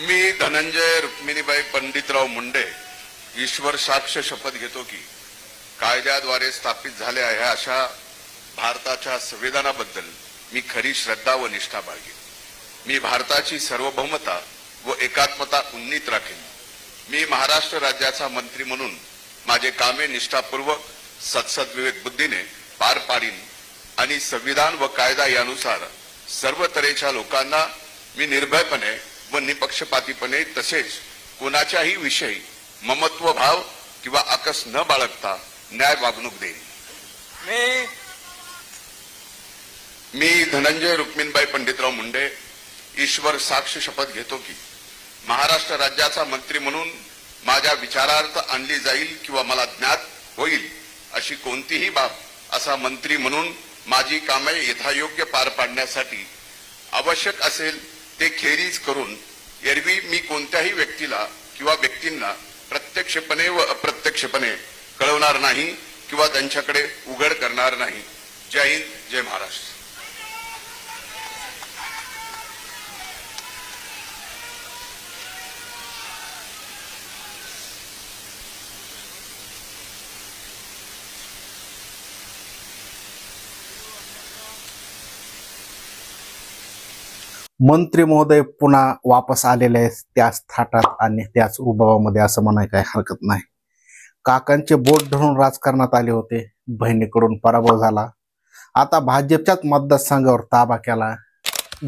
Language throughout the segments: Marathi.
मी धनंजय रुक्मिणीबाई पंडितराव मुंडे ईश्वर साक्ष शपथ घेतो की कायद्याद्वारे स्थापित झाले आहे अशा भारताच्या संविधानाबद्दल मी खरी श्रद्धा व निष्ठा बाळगेन। मी भारताची सार्वभौमता व एकात्मता उन्नीत राखेन। मी महाराष्ट्र राज्याचा मंत्री म्हणून माझे कामे निष्ठापूर्वक सत्सद्विवेक बुद्धीने पार पाडीन आणि संविधान व कायदा यानुसार सर्व तऱ्हेच्या लोकांना मी निर्भयपणे व निपक्षपातीपणे तसेच कोणाच्याही विषयी ममत्व भाव किंवा आकस न बाळगता न्याय वागणूक देईन। मी धनंजय रुक्मिणीबाई पंडितराव मुंडे ईश्वर साक्ष शपथ घेतो की महाराष्ट्र राज्याचा मंत्री म्हणून माझ्या विचारार्थ आणली जाईल किंवा मला ज्ञात होईल अशी कोणतीही बाब असा मंत्री म्हणून माझी कामे यथायोग्य पार पाडण्यासाठी आवश्यक असेल ते खेरीज करून एरवी मी कोणत्याही व्यक्तीला किंवा व्यक्तींना प्रत्यक्षपणे व अप्रत्यक्षपणे कळवणार नाही किंवा त्यांच्याकडे उघड करणार नाही। जय हिंद, जय महाराष्ट्र। मंत्री महोदय पुन्हा वापस आलेले आहेत त्याच थाटात आणि त्याच उभावामध्ये असं म्हणाय काही हरकत नाही। काकांचे बोट धरून राजकारणात आले होते, बहिणीकडून पराभव झाला, आता भाजपच्याच मतदारसंघावर ताबा केला।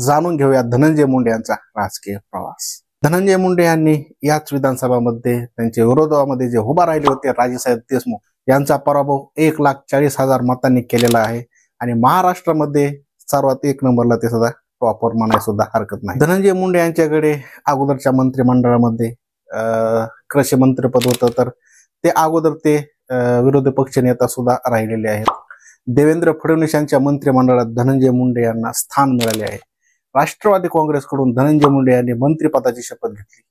जाणून घेऊया धनंजय मुंडे यांचा राजकीय प्रवास। धनंजय मुंडे यांनी याच विधानसभामध्ये त्यांच्या विरोधामध्ये जे उभा राहिले होते राजेसाहेब देशमुख यांचा पराभव 1,40,000 मतांनी केलेला आहे आणि महाराष्ट्रामध्ये सर्वात एक नंबरला ते सुद्धा टॉपर म्हणाय सुद्धा हरकत नाही। धनंजय मुंडे यांच्याकडे अगोदरच्या मंत्रिमंडळामध्ये कृषी मंत्रिपद होतं, तर ते अगोदर ते विरोधी पक्ष नेता सुद्धा राहिलेले आहेत। देवेंद्र फडणवीस यांच्या मंत्रिमंडळात धनंजय मुंडे यांना स्थान मिळाले आहे। राष्ट्रवादी काँग्रेसकडून धनंजय मुंडे यांनी मंत्रिपदाची शपथ घेतली।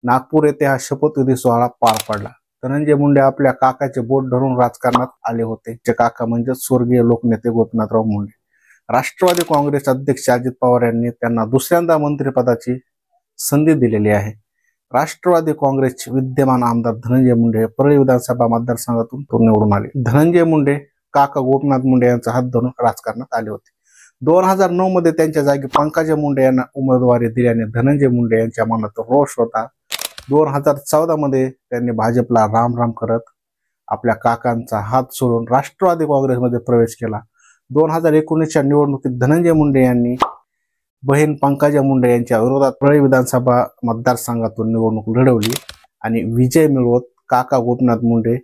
नागपूर येथे हा शपथविधी सोहळा पार पडला। धनंजय मुंडे आपल्या काकाचे बोट धरून राजकारणात आले होते। ते काका म्हणजे स्वर्गीय लोकनेते गोपीनाथराव मुंडे। राष्ट्रवादी काँग्रेस अध्यक्ष अजित पवार यांनी त्यांना दुसऱ्यांदा मंत्रिपदाची संधी दिलेली आहे। राष्ट्रवादी काँग्रेसचे विद्यमान आमदार धनंजय मुंडे परळी विधानसभा मतदारसंघातून निवडून आले। धनंजय मुंडे काका गोपीनाथ मुंडे यांचा हात धरून राजकारणात आले होते। 2009 मध्ये त्यांच्या जागी पंकजा मुंडे यांना उमेदवारी दिल्याने धनंजय मुंडे यांच्या मनात रोष होता। 2014 मध्ये त्यांनी भाजपला राम राम करत आपल्या काकांचा हात सोडून राष्ट्रवादी काँग्रेसमध्ये प्रवेश केला। 2019च्या निवडणुकीत धनंजय मुंडे यांनी बहीण पंकजा मुंडे यांच्या विरोधात परळी विधानसभा मतदारसंघातून निवडणूक लढवली आणि विजय मिळवत काका गोपीनाथ मुंडे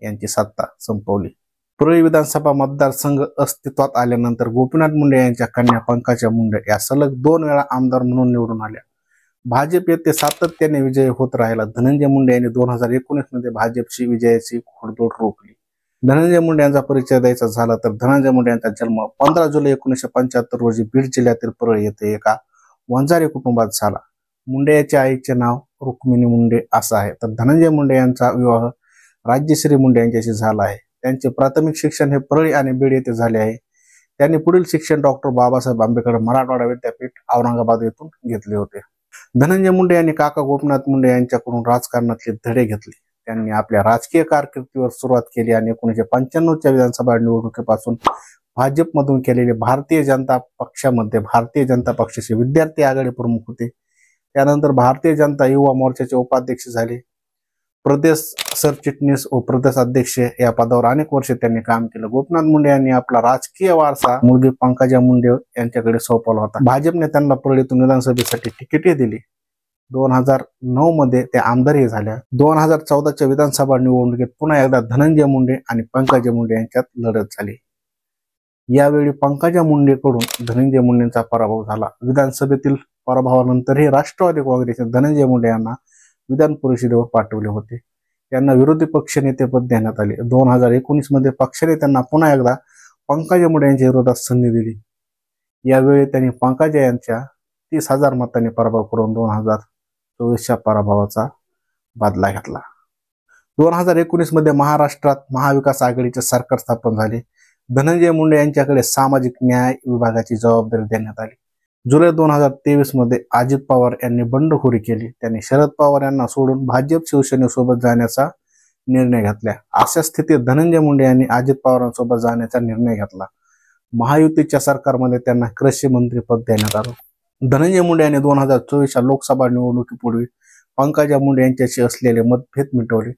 यांची सत्ता संपवली। परळी विधानसभा मतदारसंघ अस्तित्वात आल्यानंतर गोपीनाथ मुंडे यांच्या कन्या पंकजा मुंडे या सलग 2 वेळा आमदार म्हणून निवडून आल्या। भाजप येथे सातत्याने विजय होत राहिला। धनंजय मुंडे यांनी 2019 मध्ये भाजपची विजयाची घोडदौड रोखली। धनंजय मुंडे यांचा परिचय द्यायचा झाला तर धनंजय मुंडे यांचा जन्म 15 जुलै 1975 रोजी बीड जिल्ह्यातील परळी येथे एका वंजारी कुटुंबात झाला। मुंडे यांच्या आईचे नाव रुक्मिणी मुंडे असं आहे, तर धनंजय मुंडे यांचा विवाह राज्यश्री मुंडे यांच्याशी झाला आहे। त्यांचे प्राथमिक शिक्षण हे परळी आणि बीड येथे झाले आहे। त्यांनी पुढील शिक्षण डॉक्टर बाबासाहेब आंबेडकर मराठवाडा विद्यापीठ औरंगाबाद येथून घेतले होते। धनंजय मुंडे यांनी काका गोपीनाथ मुंडे यांच्याकडून राजकारणातले धडे घेतले। त्यांनी आपल्या राजकीय कारकिर्दीवर सुरुवात केली आणि 1995च्या विधानसभा निवडणुकीपासून भाजपमधून केलेले भारतीय जनता पक्षामध्ये भारतीय जनता पक्षाचे विद्यार्थी आघाडी प्रमुख होते। त्यानंतर भारतीय जनता युवा मोर्चाचे उपाध्यक्ष झाले। प्रदेश सरचिटणीस व प्रदेश अध्यक्ष या पदावर अनेक वर्षे त्यांनी काम केलं। गोपीनाथ मुंडे यांनी आपला राजकीय वारसा मुलगी पंकजा मुंडे यांच्याकडे सोपवला होता। भाजपने त्यांना परळीतून विधानसभेसाठी तिकीटही दिली। 2009 मध्ये त्या आमदारही झाल्या। 2014च्या विधानसभा निवडणुकीत पुन्हा एकदा धनंजय मुंडे आणि पंकजा मुंडे यांच्यात लढत झाली। यावेळी पंकजा मुंडेकडून धनंजय मुंडेंचा पराभव झाला। विधानसभेतील पराभवानंतरही राष्ट्रवादी काँग्रेसने धनंजय मुंडे यांना विधान परिषदेवर पाठवले होते। त्यांना विरोधी पक्षनेतेपद देण्यात आले। 2019 मध्ये पक्षाने त्यांना पुन्हा एकदा पंकजा मुंडे यांच्या विरोधात संधी दिली। यावेळी त्यांनी पंकजा यांच्या 30,000 मतांनी पराभव करून 2024च्या पराभवाचा बदला घेतला। 2019 मध्ये महाराष्ट्रात महाविकास आघाडीचे सरकार स्थापन झाले। धनंजय मुंडे यांच्याकडे सामाजिक न्याय विभागाची जबाबदारी देण्यात आली। जुलै 2023 मध्ये अजित पवार यांनी बंडखोरी केली. त्यांनी शरद पवार यांना सोडून भाजप शिवसेनेसोबत जाण्याचा निर्णय घेतला. अशा स्थितीत धनंजय मुंडे यांनी अजित पवारांसोबत जाण्याचा निर्णय घेतला. महायुतीच्या सरकारमध्ये त्यांना कृषी मंत्री पद देण्यात आलं. धनंजय मुंडे यांनी 2024च्या लोकसभा निवडणुकीपूर्वी पंकजा मुंडे यांच्याशी असलेले मतभेद मिटवले.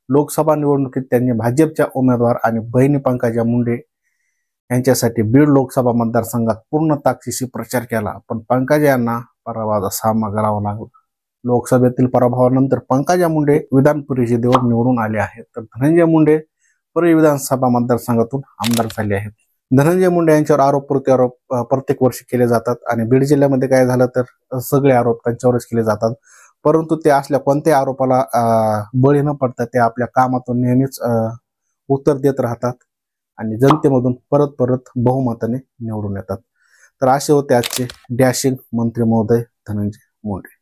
लोकसभा निवडणुकीत त्यांनी भाजपच्या उमेदवार आणि बहिणी पंकजा मुंडे यांच्यासाठी बीड लोकसभा मतदारसंघात पूर्ण ताकदीशी प्रचार केला, पण पंकजा यांना पराभवाचा सामना करावा लागला. लोकसभेतील पराभवानंतर पंकजा मुंडे विधान परिषदेवर निवडून आले आहेत, तर धनंजय मुंडे परळी विधानसभा मतदारसंघातून आमदार झाले आहेत. धनंजय मुंडे यांच्यावर आरोप प्रत्यारोप प्रत्येक वर्षी केले जातात आणि बीड जिल्ह्यामध्ये काय झालं तर सगळे आरोप त्यांच्यावरच केले जातात, परंतु ते असल्या कोणत्याही आरोपाला बळी न पडता ते आपल्या कामातून नेहमीच उत्तर देत राहतात आणि जनतेमधून परत परत बहुमताने निवडून येतात. तर असे होते आजचे डॅशिंग मंत्री महोदय धनंजय मुंडे.